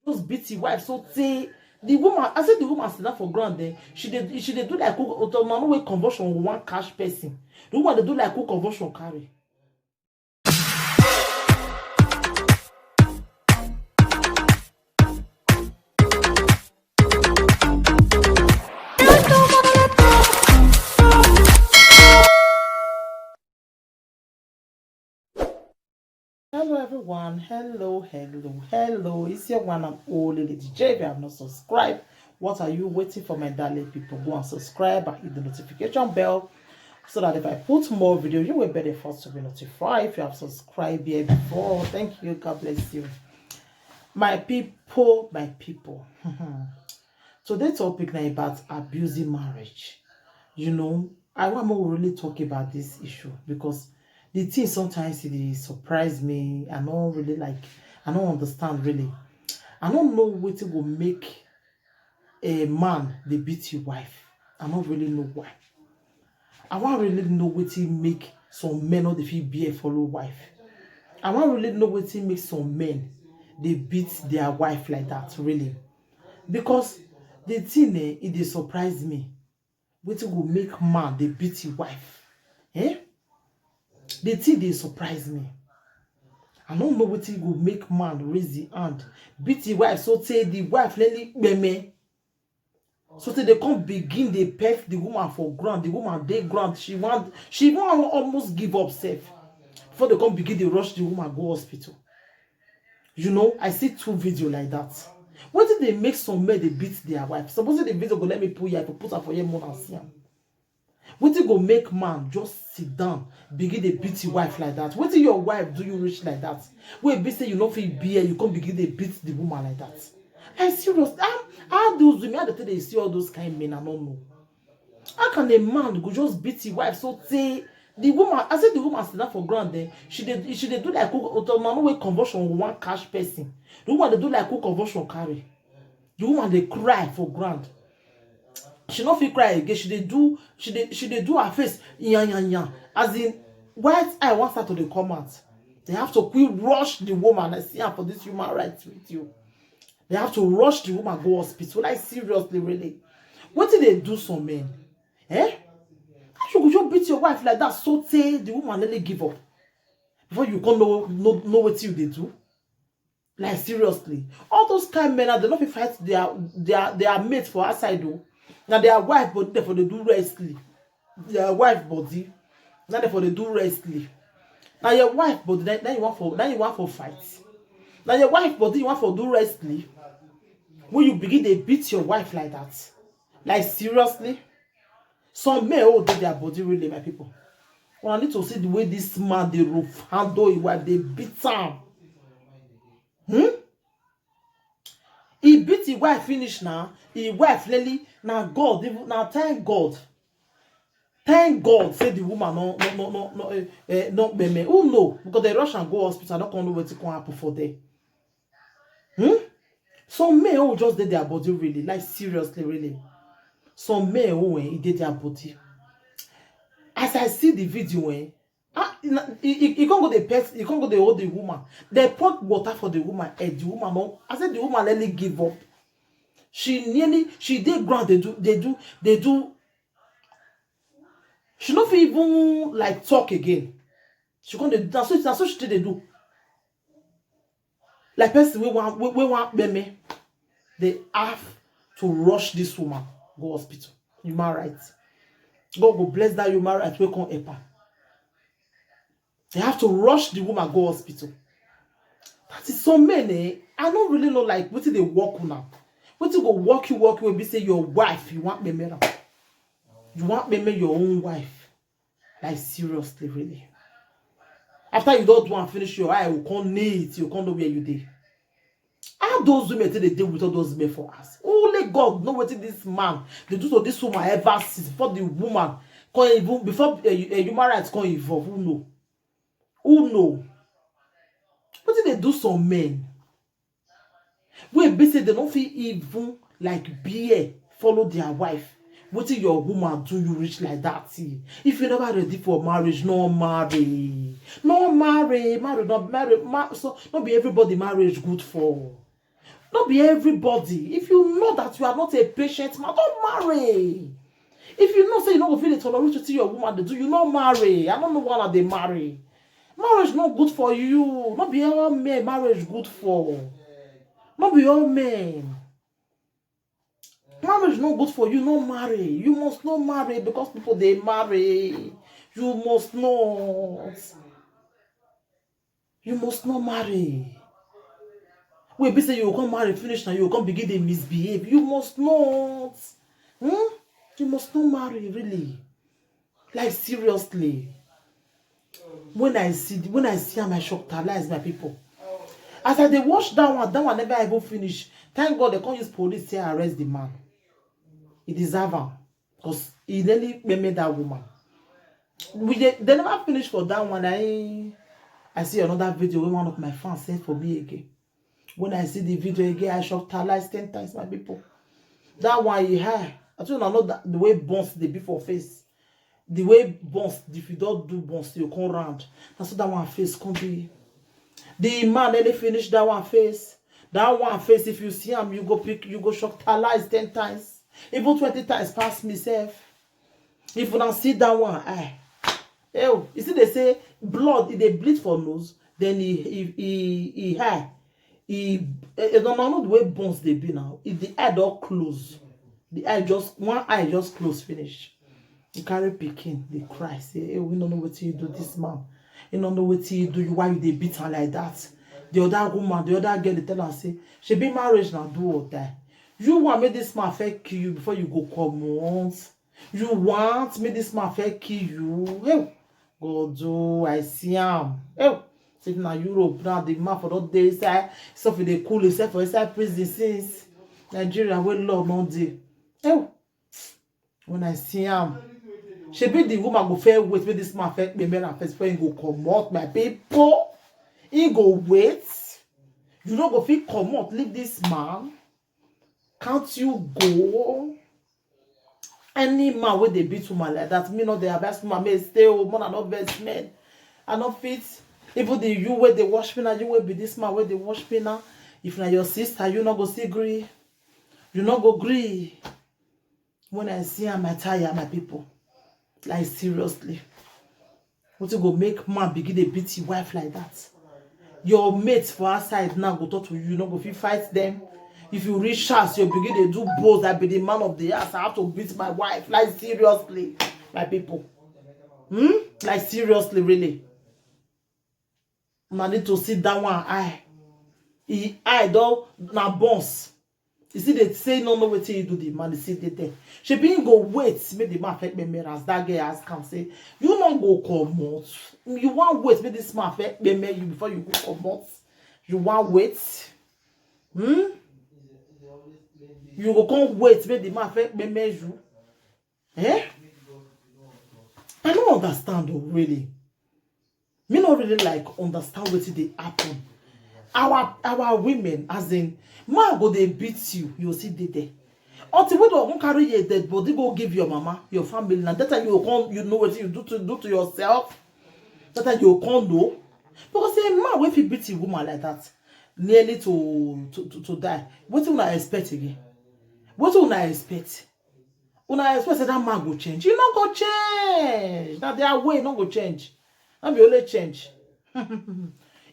just beat the wife. So say the woman, I said the woman sit down for ground there. She did do like who no way conversion with one cash person. The woman they do like who conversion carry. Hello everyone, hello. It's your one and only Lady J. If you have not subscribed, what are you waiting for, my darling people? Go and subscribe and hit the notification bell so that if I put more videos, you will be the first to be notified. If you have subscribed here before, thank you. God bless you. My people. Today's topic now about abusing marriage. I want to really talk about this issue because the thing sometimes it surprise me. I don't really I don't understand really. I don't know what it will make a man they beat your wife. I don't really know why. I want really know what it make some men or they feel be a follow wife. I want really know what it make some men they beat their wife like that really. Because the thing it surprise me. What will make man they beat his wife? The thing they surprise me. I don't know what will make man raise the hand, beat his wife, so say the wife really me. So say they can't begin they pef the woman for ground. The woman they ground. She want almost give up safe. Before they can't begin they rush the woman go hospital. I see 2 videos like that. What did they make some men they beat their wife? Suppose the video go let me put here, put her for your more and see them. Wetin go make man just sit down begin dey beat your wife like that? Wetin your wife do you reach like that? Wey be say you no fit bear, you come begin dey beat the woman like that? I'm serious. How those women, how they see all those kind of men? I don't know. How can a man go just beat his wife so say the woman? I said the woman sit down for ground there. She did do like who no way conversion with one cash person. The woman they do like who conversion carry. The woman they cry for ground. She not feel cry again. She dey do her face yan. As in white eye wants her to the comment. They have to quick rush the woman. I see her for this human rights with you. They have to rush the woman go hospital. Like seriously, really. What did they do some men? How you go beat your wife like that? So say the woman really give up before you can know what you they do. Like seriously, all those kind of men they not fight their mates for outside though. Now their wife body therefore they do wrestling. Their wife body now therefore they do wrestling. Now your wife body now you want for fight. Now your wife body you want for do wrestling. When you begin they beat your wife like that. Like seriously, some men hold their body really, my people. Well, I need to see the way this man they rough handle his wife, they beat him. He beat his wife finish now. His wife really now God now thank God. Thank God say the woman no me. Who know? Because they rush and go hospital. I don't know what can happen for them. Some men who just did their body really, like seriously really. Some men who he did their body. As I see the video, you can't go the pet, you can't go the hold the woman. They pour water for the woman, and the woman no. I said the woman let me give up. She did ground. They do. She not even like talk again. She can't. That's what she they do. Like person we want me. They have to rush this woman go hospital. Human rights. God will bless that human rights. We can't help her. They have to rush the woman go hospital. That is so many. I don't really know like what did they walk now. What you go walk will be say your wife. You want me marry. You want me your own wife. Like seriously, really. After you don't want to finish your eye, you can't need, you can't know where you did. How those women they deal with all those men for us? Only God know what this man they do to this woman ever since before the woman can even before human rights can evolve. Who know? Who know? What did they do some men? When be say they don't feel even like beer follow their wife. What did your woman do you reach like that? If you're never ready for marriage, no marry. No marry. Marry, not marry. So not be everybody marriage good for. Not be everybody. If you know that you are not a patient man, don't marry. If you know say you not go feel tolerate to see your woman they do, you not marry. I don't know why they marry. Marriage not good for you. Not be all men marriage good for. Not be all men. Marriage not good for you. No marry. You must not marry because people they marry. You must not. You must not marry. Wait, be say you will come marry, finish now, you will come begin to misbehave. You must not. You must not marry, really. Like seriously. When I see am, I shocktalize my people. As I they watch that one never even finish. Thank God they can't use police to arrest the man. He deserve am. Because he nearly made that woman. They never finish for that one. I see another video where one of my fans sent for me again. When I see the video again, I shocktalize 10 times, my people. That one he had. I told you know that the way bones they be for face. The way bones, if you don't do bones, you come round. That's what that one face can be. The man then they finish that one face. That one face, if you see him, you go shocktalize 10 times. Even 20 times past myself. If you don't see that one, you see they say blood, if they bleed for nose, then he don't know the way bones they be now. If the eye don't close, one eye just close finish. You carry picking, they cry, say, hey, we don't know what you do, this man. You don't know what you do, why you they beat her like that. The other woman, the other girl, they tell her, say, she be marriage now, do or die. You want me this man fake kill you before you go come once. You want me this man fake kill you. Hey, God, oh, I see him. Hey, sitting in Europe now, the man for those days, so for the cool except for inside prison since Nigeria, where law no dey. Hey, when I see him, she be the woman go fair wait with this man fake me and first before he go come out, my people. He go wait. You don't go feel come out, leave this man. Can't you go? Any man where they beat woman like that, me not the best woman may stay home, man, I not best men. I not fit. Even the you where they wash me now, you will be this man where they wash me now. If na your sister, you not go see agree. You not go agree. When I see am, I tire my people. Like seriously. What you go make man begin to beat your wife like that? Your mates for outside now go talk to you, not go fit fight them. If you reach house, you begin to do both. I be the man of the house. I have to beat my wife. Like seriously, my people. Like seriously, really. I need to sit down one eye. I don't na boss. You see, they say no what you do the man. They see they there. She being go wait. Make the man affect me as that girl ask can say you not go come out. You want wait. Make this man affect me you before you go come out. You want wait. You go come wait, make the man affect me you. I don't understand though, really. Me not really like understand what they happen. Our women, as in, man go they beat you, you see they there. Until we don't carry your dead body, go give your mama, your family, and that time you can't, you know what you do to yourself. That time you can't know. Because a man if he beat a woman like that, nearly to die, what do I expect again? What do I expect? When I expect that man go change, you not go change. Now their way not go change. That be only change.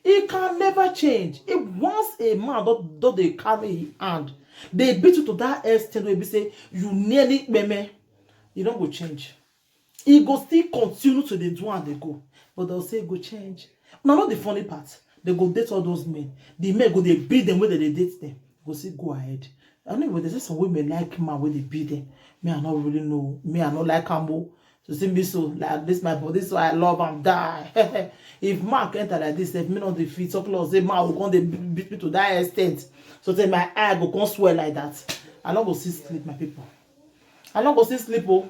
It can never change. If once a man don't they carry his hand, they beat you to that extent where they say you nearly meme, you don't go change. It go still continue to the do and they go, but they'll say go change. Now not the funny part. They go date all those men. The men go they beat them whether they date them. Go say go ahead. I know when they say some women like man when they beat them. Me I not really know. Me I not like Cambo. So see me so like this my body so I love and die. If man enter like this, if me not defeat so close, say man will go they beat me to that extent. So say my eye go come swell like that. I not go see sleep my people. I not go see sleep oh.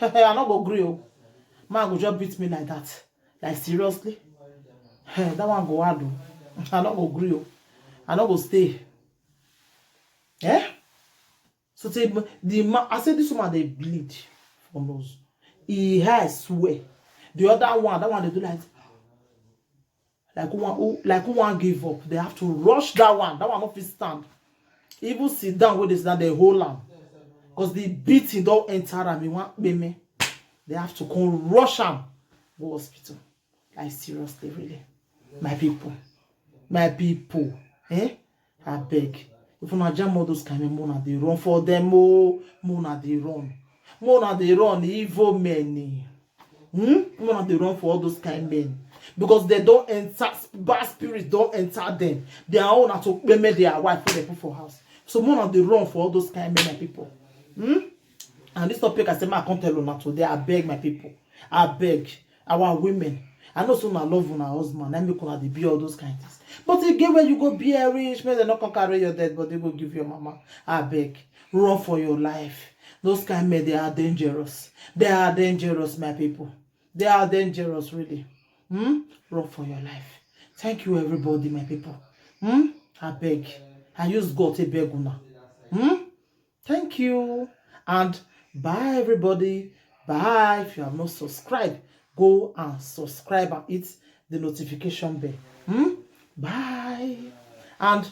I not go agree oh. Man go just beat me like that. Like seriously. That one go hard oh. I not go agree oh. I not go stay. So say the man, I say this woman they bleed from those. He has swear. The other one, that one they do like who one give up. They have to rush that one. That one not fit stand. Even sit down with this, they hold am. Because the beating don't enter am. You want me? They have to come rush am go hospital. Like seriously, really. My people. Eh? I beg. If una jam all those kind of mona, they run for them. Oh, mona they run. Mona they run, evil men. Mona they run for all those kind of men. Because they don't enter, bad spirits don't enter them. Their own are to make their wife for the people for house. So mona they run for all those kind of men, my people. And this topic I say, I can't tell you not today. I beg my people. I beg our women. I know some love on our husband. I make on the be all those kind of things. But again, when you go be a rich man, they're not gonna carry your dead, but they go give your mama. I beg, run for your life. Those kind of men, they are dangerous. They are dangerous, my people. They are dangerous, really. Run for your life. Thank you, everybody, my people. I beg. I use God to beg una. Thank you. And bye, everybody. Bye. If you have not subscribed, go and subscribe and hit the notification bell. Bye. And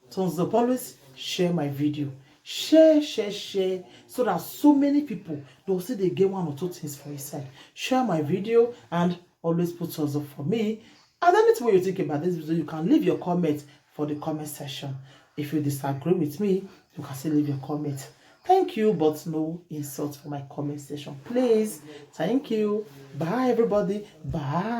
thumbs up, always share my video. Share. So that so many people, they'll see they get one or two things for yourself. Share my video and always put thumbs up for me. And anything you think about this video, you can leave your comment for the comment section. If you disagree with me, you can still leave your comment. Thank you, but no insult for my comment section, please. Thank you. Bye, everybody. Bye.